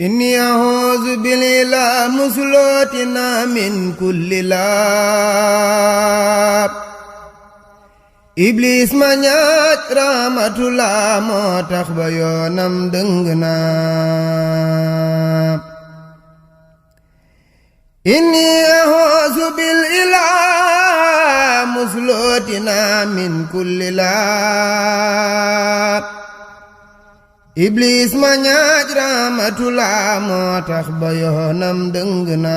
inni a'uuzu bilillah muslootina min kulli laab iblis ma ñaaj rahmatullah moo tax ba yoonam dëng na inni a'uuzu bilillah muslootina min kulli laab iblis ma ñaaj rahmatullah moo tax ba yoonam dëng na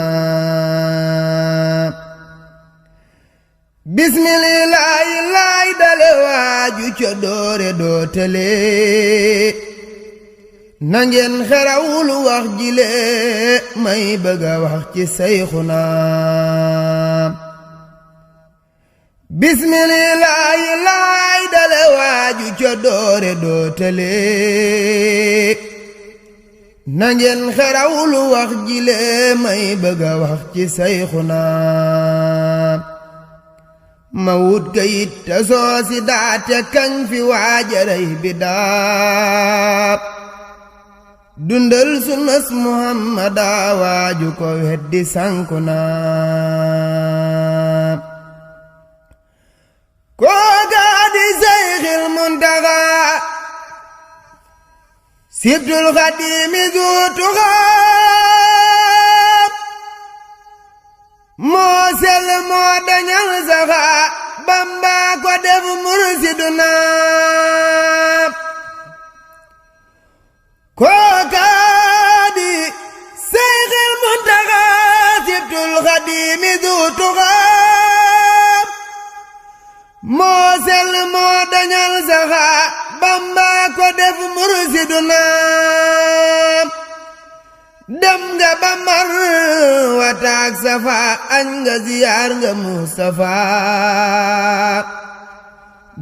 bismillaahi laay dale waaju ca doore dootale nangeen xerawul wax jile may bëgga wax ci sayxuna bismillaahi laay dale waaju ca doore dootale nangeen xerawlu wax jile may bëgga wax ci sayxuna ma wut kayit te soosi daate kañ fi waajaray bi daab dundal sunnas muhammada waaju ko weddi sankuna kookaa di Seyxil Muntaxa sibtul xadiimi zuutuxa moo sell moo dañal saxa Bamba ko def mursiduna kookaa di Seyxil Muntaxa sibtul xadiimi zuutuxa moo sell moo dañal saxa Bamba ko def mursiduna dem nga ba mar wataak safa añ nga ziyaar nga Mustafa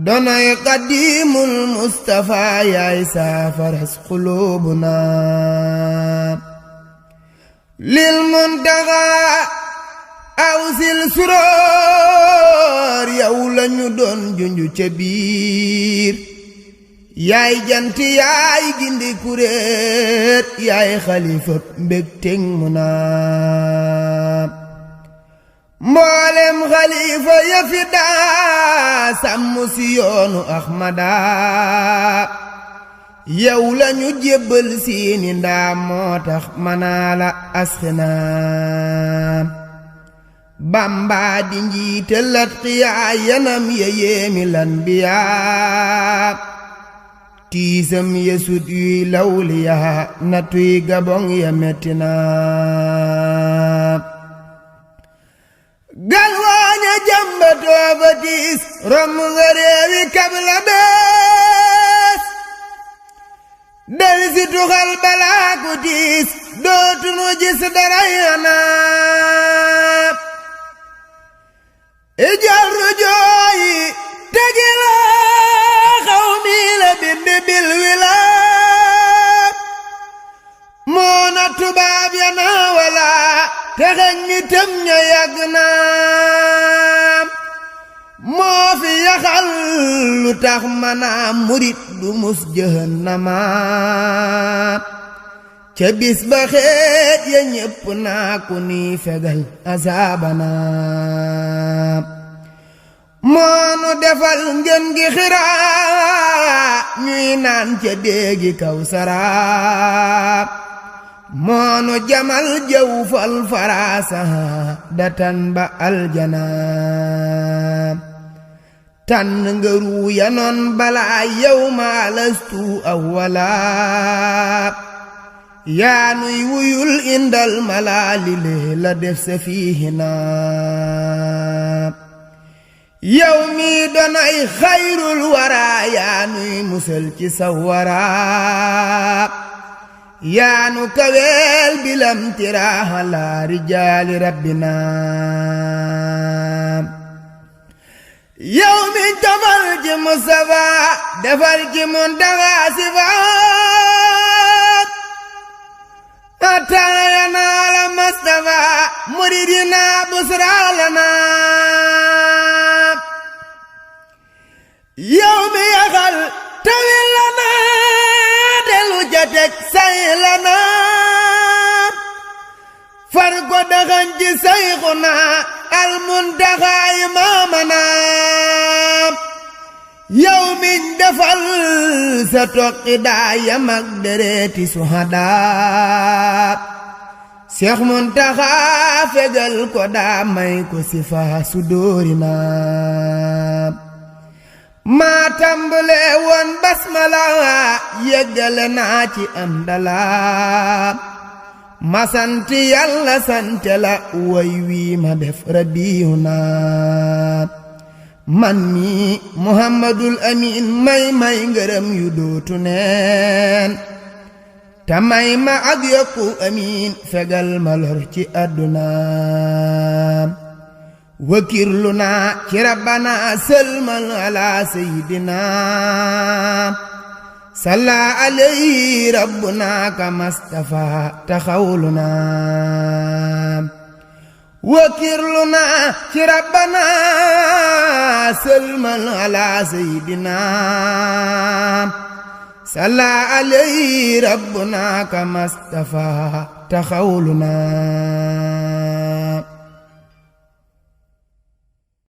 donay qadimul Mustafa yaay saafaras xulubuna lil Muntaxa awsil suroor yow lañu doon junju ca biir yaay jant yaay gindi kuréet yaay xalifa mbég teg mu naam mboolem xalifa ya fi daa sàmm si yoonu Ahmada yow lañu jébbal siini ndaam moo tax manaa la asxinaam Bamba di njiital atqiyaa yanam ya yéemi lan biyaa tiisam yesut yuy lawliyaa natuy gabong ya mettina galwaaña jambatoo ba tiis romb nga réewi kabla bees del si tuxal balaa ku tiis dootunu gis dara yanaab ijar jooyi tegila xawmi la bind bil wilaab moona tubaab ya naa wala texeñ mi tëm ña yàgg naam moo fi yaxal lu tax manaa murit du mus jahannama ca bis ba xeet ya ñépp naa ku ni fegal azaabana moonu defal ngeen gi xiraa ñuy naan ca déegi Kawsara moonu jamal jëw fal farasa datan ba aljana tànn nga ruu ya noon balaa yow ma lastu awwala yaa nuy wuyul indal malaali la def sa fiihina yow mi donay xayrul wara yaa nuy musal ci sawara yaa nu kaweel bilam tiraaha la rijaali rabbina yow mi tofal ci Mustafa defal ci Muntaxa sifaat ataayana la Mustafa muridina busra lana yow mi yaxal tawil lana delu jatek say lana far ko daxañ ci sayxuna al muntaxa imaamana yow miñ defal sa toqi daayam ak dereeti suhadaa Seex Muntaxa fegal ko daa may ko sifa su dóorina maa tàmbale woon basmala yeggale naa ci am dala ma sant Yàlla sante la way wii ma def rabiuna man mi Muhammadul Amin may ngërëm yu dootu neen te may ma ak yokku amiin fegal ma lor ci àdduna wakirlu naa ci rabbana sëlmal ala sayidina salla alayhi rabbuna ka Mustafa taxawluna wakirlu naa ci rabbana sëlmal ala sayidina salla alayhi rabbuna ka Mustafa taxawluna